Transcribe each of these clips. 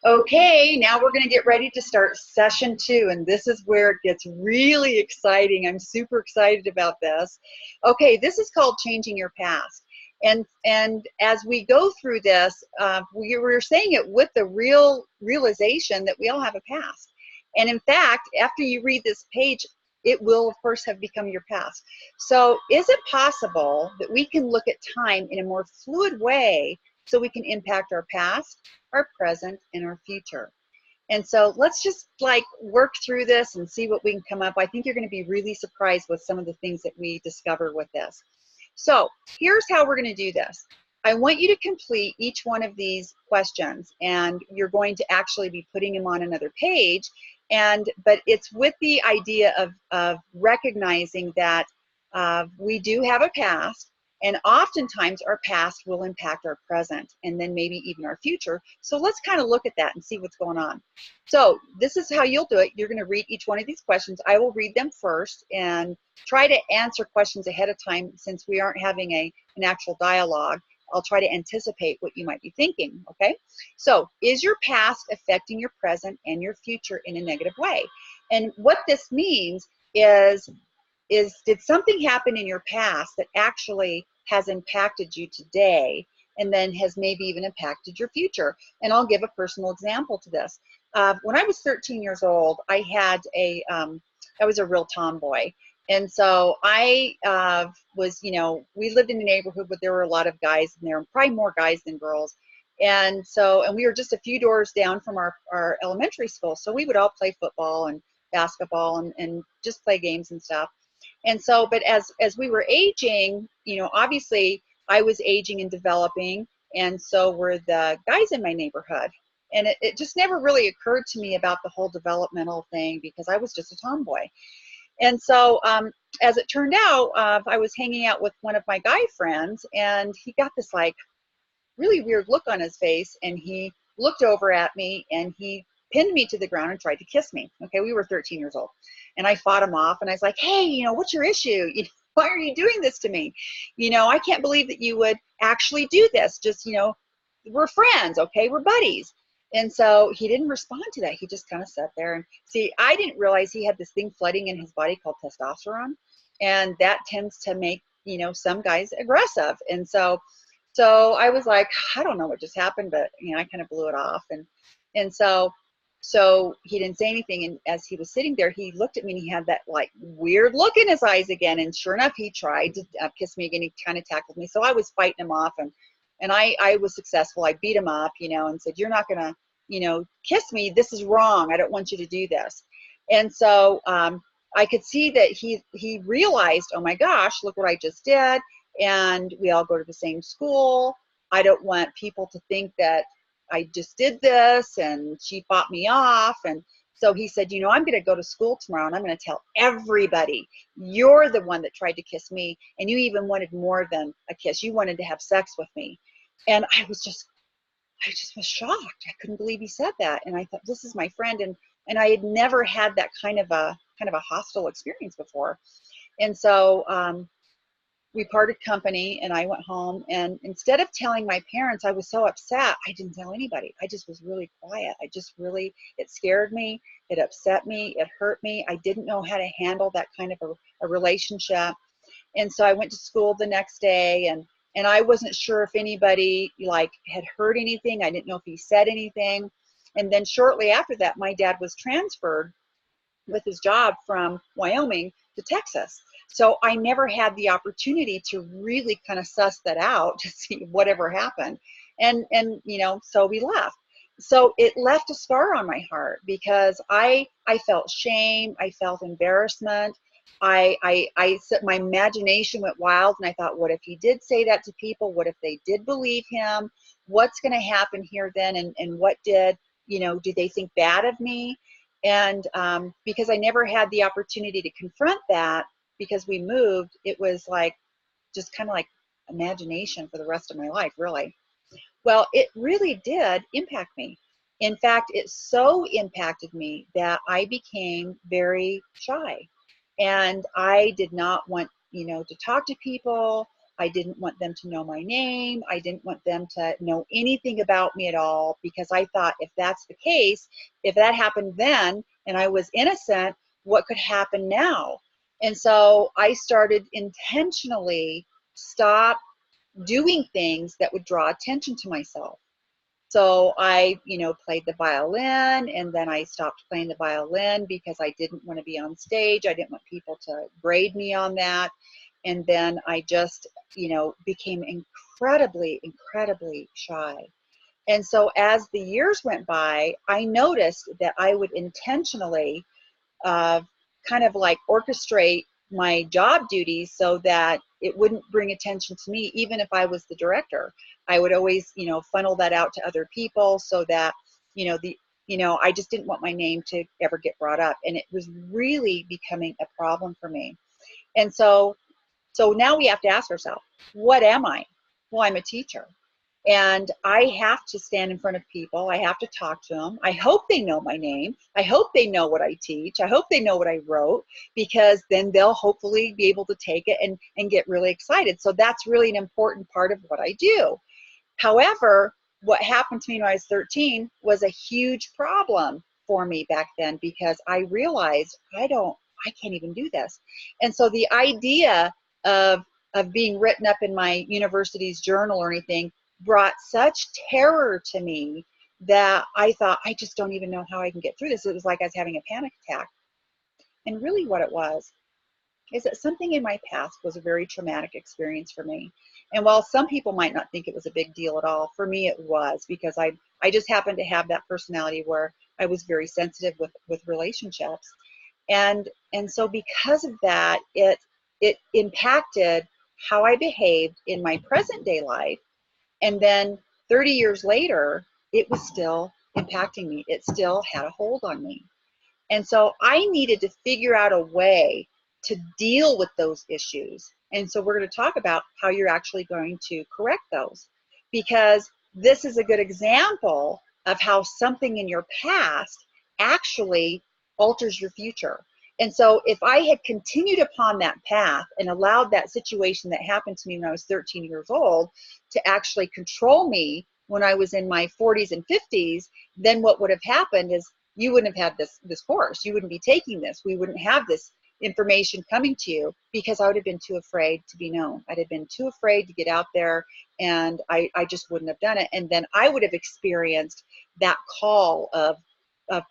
Okay, now we're going to get ready to start session 2, and this is where it gets really exciting. I'm super excited about this. Okay, this is called Changing Your Past. And as we go through this, we're saying it with the realization that we all have a past. And in fact, after you read this page, it will, of course, have become your past. So is it possible that we can look at time in a more fluid way so we can impact our past, our present, and our future? And so let's just like work through this and see what we can come up. I think you're going to be really surprised with some of the things that we discover with this. So here's how we're going to do this. I want you to complete each one of these questions, and you're going to actually be putting them on another page. But it's with the idea of recognizing that we do have a past, and oftentimes our past will impact our present and then maybe even our future. So let's kind of look at that and see what's going on. So this is how you'll do it. You're going to read each one of these questions. I will read them first and try to answer questions ahead of time. Since we aren't having an actual dialogue, I'll try to anticipate what you might be thinking, okay? So, is your past affecting your present and your future in a negative way? And what this means is did something happen in your past that actually has impacted you today and then has maybe even impacted your future? And I'll give a personal example to this. When I was 13 years old, I was a real tomboy. And so I we lived in a neighborhood where there were a lot of guys in there, probably more guys than girls. And we were just a few doors down from our elementary school. So we would all play football and basketball and just play games and stuff. And so, but as we were aging, obviously I was aging and developing, and so were the guys in my neighborhood. And it just never really occurred to me about the whole developmental thing because I was just a tomboy. And so, as it turned out, I was hanging out with one of my guy friends, and he got this like really weird look on his face, and he looked over at me and he pinned me to the ground and tried to kiss me. Okay, we were 13 years old, and I fought him off, and I was like, hey, what's your issue? Why are you doing this to me? I can't believe that you would actually do this. Just, we're friends, okay, we're buddies. And so he didn't respond to that. He just kind of sat there. And see, I didn't realize he had this thing flooding in his body called testosterone, and that tends to make some guys aggressive. And so I was like, I don't know what just happened, but I kind of blew it off. And so he didn't say anything. And as he was sitting there, he looked at me and he had that like weird look in his eyes again. And sure enough, he tried to kiss me again. He kind of tackled me. So I was fighting him off, and I was successful. I beat him up, and said, you're not gonna, kiss me. This is wrong. I don't want you to do this. And so I could see that he realized, oh my gosh, look what I just did. And we all go to the same school. I don't want people to think that I just did this and she fought me off. And so he said, I'm going to go to school tomorrow and I'm going to tell everybody you're the one that tried to kiss me, and you even wanted more than a kiss. You wanted to have sex with me. And I just was shocked. I couldn't believe he said that. And I thought, this is my friend. And I had never had that kind of a hostile experience before. And so we parted company and I went home, and instead of telling my parents, I was so upset, I didn't tell anybody. I just was really quiet. It scared me, it upset me, it hurt me. I didn't know how to handle that kind of a relationship. And so I went to school the next day, and I wasn't sure if anybody like had heard anything. I didn't know if he said anything. And then shortly after that, my dad was transferred with his job from Wyoming to Texas. So I never had the opportunity to really kind of suss that out to see whatever happened. And so we left. So it left a scar on my heart because I felt shame, I felt embarrassment. My imagination went wild, and I thought, what if he did say that to people? What if they did believe him? What's going to happen here then? And what did they think bad of me? And because I never had the opportunity to confront that because we moved, it was like just kind of like imagination for the rest of my life, really. Well, it really did impact me. In fact, it so impacted me that I became very shy, and I did not want, to talk to people. I didn't want them to know my name. I didn't want them to know anything about me at all, because I thought if that's the case, if that happened then and I was innocent, what could happen now? And so I started intentionally stop doing things that would draw attention to myself. So I, played the violin, and then I stopped playing the violin because I didn't want to be on stage. I didn't want people to grade me on that. And then I just, became incredibly, incredibly shy. And so as the years went by, I noticed that I would intentionally uh, kind of like orchestrate my job duties so that it wouldn't bring attention to me, even if I was the director. I would always, funnel that out to other people so that, I just didn't want my name to ever get brought up. And it was really becoming a problem for me. And so now we have to ask ourselves, what am I? Well, I'm a teacher. And I have to stand in front of people. I have to talk to them. I hope they know my name. I hope they know what I teach. I hope they know what I wrote, because then they'll hopefully be able to take it and get really excited. So that's really an important part of what I do. However, what happened to me when I was 13 was a huge problem for me back then, because I realized I can't even do this. And so the idea of being written up in my university's journal or anything brought such terror to me that I thought, I just don't even know how I can get through this. It was like I was having a panic attack. And really what it was is that something in my past was a very traumatic experience for me. And while some people might not think it was a big deal at all, for me it was, because I just happened to have that personality where I was very sensitive with relationships. And so because of that, it impacted how I behaved in my present day life. And then 30 years later, it was still impacting me. It still had a hold on me. And so I needed to figure out a way to deal with those issues. And so we're going to talk about how you're actually going to correct those, because this is a good example of how something in your past actually alters your future. And so if I had continued upon that path and allowed that situation that happened to me when I was 13 years old to actually control me when I was in my 40s and 50s, then what would have happened is you wouldn't have had this course. You wouldn't be taking this. We wouldn't have this information coming to you, because I would have been too afraid to be known. I'd have been too afraid to get out there, and I just wouldn't have done it. And then I would have experienced that call of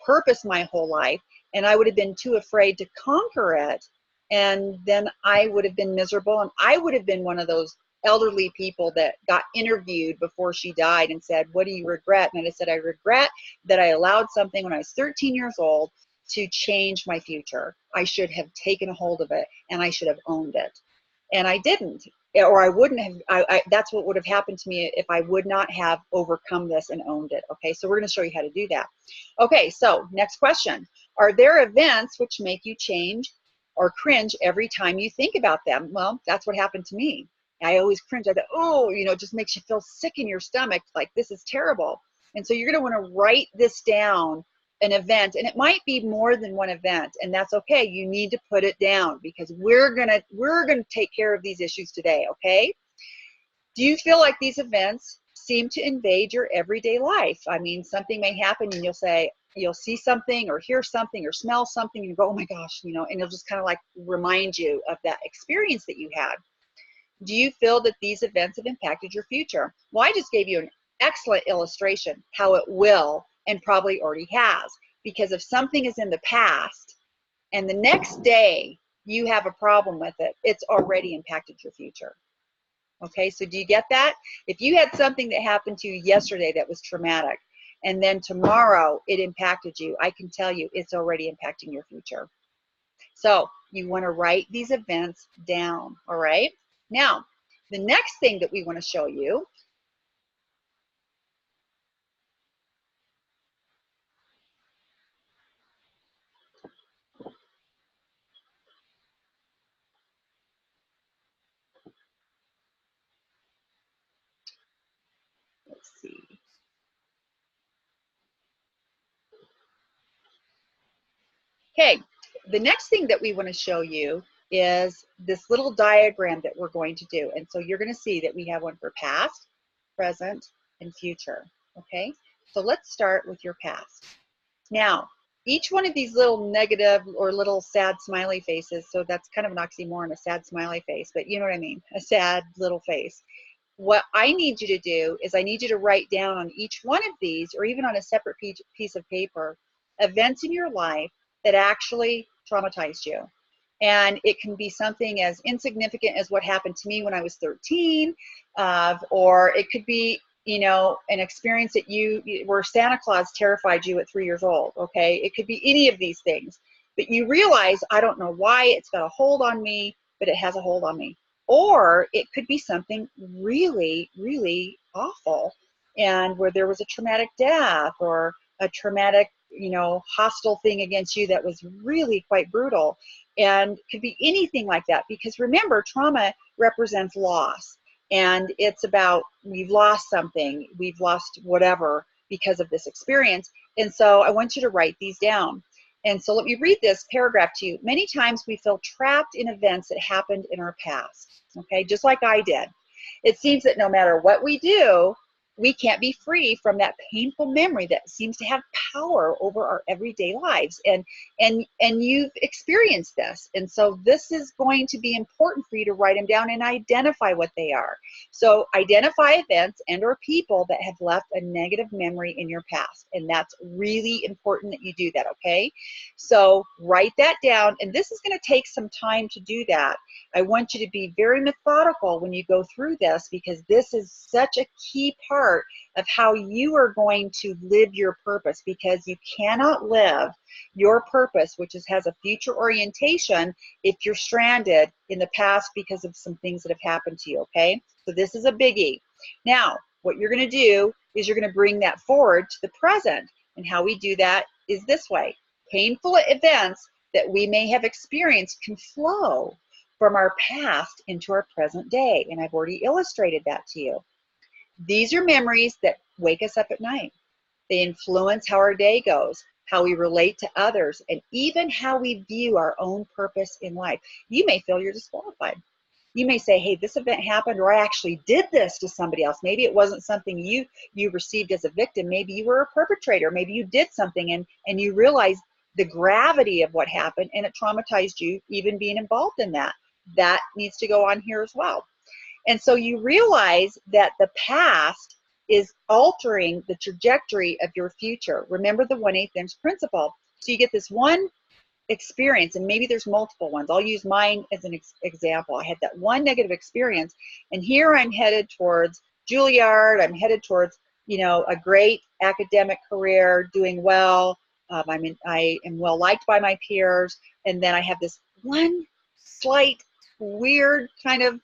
purpose my whole life, and I would have been too afraid to conquer it. And then I would have been miserable, and I would have been one of those elderly people that got interviewed before she died and said, what do you regret? And I said, I regret that I allowed something when I was 13 years old to change my future. I should have taken a hold of it, and I should have owned it. And I didn't, or I wouldn't have. That's what would have happened to me if I would not have overcome this and owned it. Okay, so we're going to show you how to do that. Okay, so next question. Are there events which make you change or cringe every time you think about them? Well, that's what happened to me. I always cringe. I thought, oh, it just makes you feel sick in your stomach, like this is terrible. And so you're going to want to write this down, an event, and it might be more than one event, and that's okay. You need to put it down, because we're going to take care of these issues today, okay? Do you feel like these events seem to invade your everyday life? I mean, something may happen and you'll see something or hear something or smell something and you go, oh my gosh, and it'll just kind of like remind you of that experience that you had. Do you feel that these events have impacted your future? Well, I just gave you an excellent illustration how it will and probably already has. Because if something is in the past and the next day you have a problem with it, it's already impacted your future. Okay, so do you get that? If you had something that happened to you yesterday that was traumatic, and then tomorrow it impacted you, I can tell you it's already impacting your future. So you want to write these events down, all right? Now, the next thing that we want to show you, let's see. Okay, the next thing that we want to show you is this little diagram that we're going to do. And so you're going to see that we have one for past, present, and future. Okay, so let's start with your past. Now, each one of these little negative or little sad smiley faces, so that's kind of an oxymoron, a sad smiley face, but you know what I mean, a sad little face. What I need you to do is I need you to write down on each one of these, or even on a separate piece of paper, events in your life that actually traumatized you. And it can be something as insignificant as what happened to me when I was 13, or it could be, you know, an experience that where Santa Claus terrified you at 3 years old. Okay, it could be any of these things, but you realize, I don't know why it's got a hold on me, but it has a hold on me. Or it could be something really, really awful, and where there was a traumatic death or a traumatic, you know, hostile thing against you that was really quite brutal. And could be anything like that, because remember, trauma represents loss. And it's about, we've lost something, we've lost whatever because of this experience. And so I want you to write these down. And so let me read this paragraph to you. Many times we feel trapped in events that happened in our past, okay, just like I did. It seems that no matter what we do, we can't be free from that painful memory that seems to have power over our everyday lives. And you've experienced this. And so this is going to be important for you to write them down and identify what they are. So identify events and or people that have left a negative memory in your past. And that's really important that you do that, okay? So write that down. And this is going to take some time to do that. I want you to be very methodical when you go through this, because this is such a key part of how you are going to live your purpose, because you cannot live your purpose, which has a future orientation, if you're stranded in the past because of some things that have happened to you, okay? So this is a biggie. Now, what you're going to do is you're going to bring that forward to the present. And how we do that is this way. Painful events that we may have experienced can flow from our past into our present day. And I've already illustrated that to you. These are memories that wake us up at night. They influence how our day goes, how we relate to others, and even how we view our own purpose in life. You may feel you're disqualified. You may say, hey, this event happened, or I actually did this to somebody else. Maybe it wasn't something you received as a victim. Maybe you were a perpetrator. Maybe you did something and you realized the gravity of what happened, and it traumatized you even being involved in that. That needs to go on here as well. And so you realize that the past is altering the trajectory of your future. Remember the 1/8 principle. So you get this one experience, and maybe there's multiple ones. I'll use mine as an example. I had that one negative experience, and here I'm headed towards Juilliard. I'm headed towards, you know, a great academic career, doing well. I am well liked by my peers, and then I have this one slight, weird kind of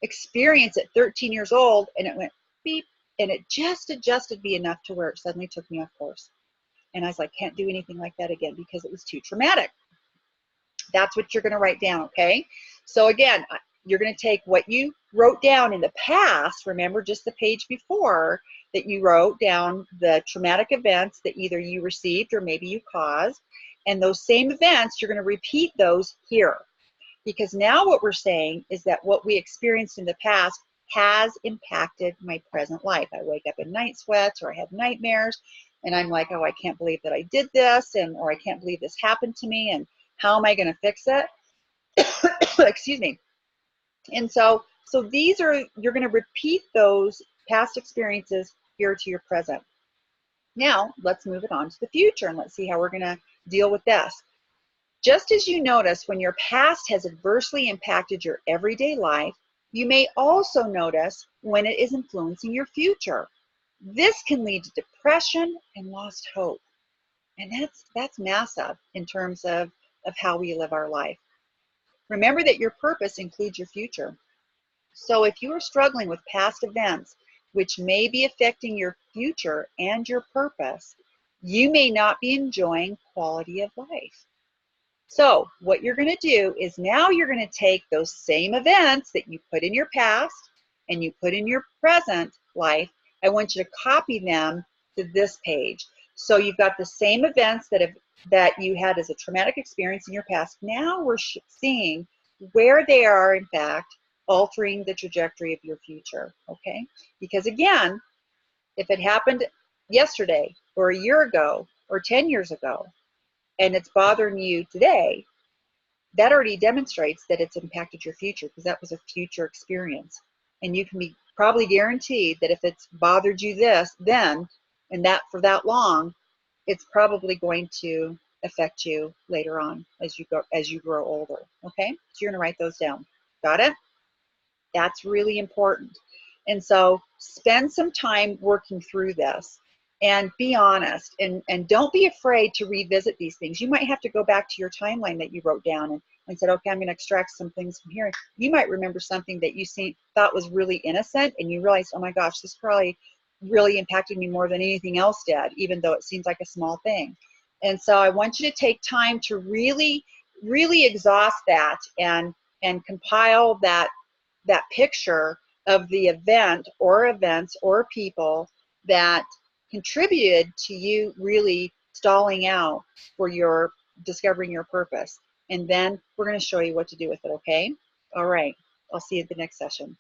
experience at 13 years old, and it went beep, and it just adjusted me enough to where it suddenly took me off course. And I was like, can't do anything like that again because it was too traumatic. That's what you're going to write down, okay? So again, you're going to take what you wrote down in the past, remember just the page before that you wrote down the traumatic events that either you received or maybe you caused, and those same events, you're going to repeat those here. Because now what we're saying is that what we experienced in the past has impacted my present life. I wake up in night sweats, or I have nightmares, and I'm like, oh, I can't believe that I did this, or I can't believe this happened to me, and how am I going to fix it? Excuse me. And so these are, you're going to repeat those past experiences here to your present. Now, let's move it on to the future, and let's see how we're going to deal with this. Just as you notice when your past has adversely impacted your everyday life, you may also notice when it is influencing your future. This can lead to depression and lost hope. And that's massive in terms of how we live our life. Remember that your purpose includes your future. So if you are struggling with past events which may be affecting your future and your purpose, you may not be enjoying quality of life. So what you're going to do is now you're going to take those same events that you put in your past and you put in your present life. I want you to copy them to this page. So you've got the same events that you had as a traumatic experience in your past. Now we're seeing where they are, in fact, altering the trajectory of your future, okay? Because again, if it happened yesterday or a year ago or 10 years ago and it's bothering you today, that already demonstrates that it's impacted your future because that was a future experience. And you can be probably guaranteed that if it's bothered you then and that for that long, it's probably going to affect you later on as you grow older. Okay, so you're going to write those down. Got it? That's really important. And so spend some time working through this and be honest, and don't be afraid to revisit these things. You might have to go back to your timeline that you wrote down and said, okay, I'm going to extract some things from here. You might remember something that you thought was really innocent and you realized, oh my gosh, this probably really impacted me more than anything else did, even though it seems like a small thing. And so I want you to take time to really, really exhaust that and compile that picture of the event or events or people that contributed to you really stalling out for your discovering your purpose. And then we're going to show you what to do with it, okay? All right. I'll see you at the next session.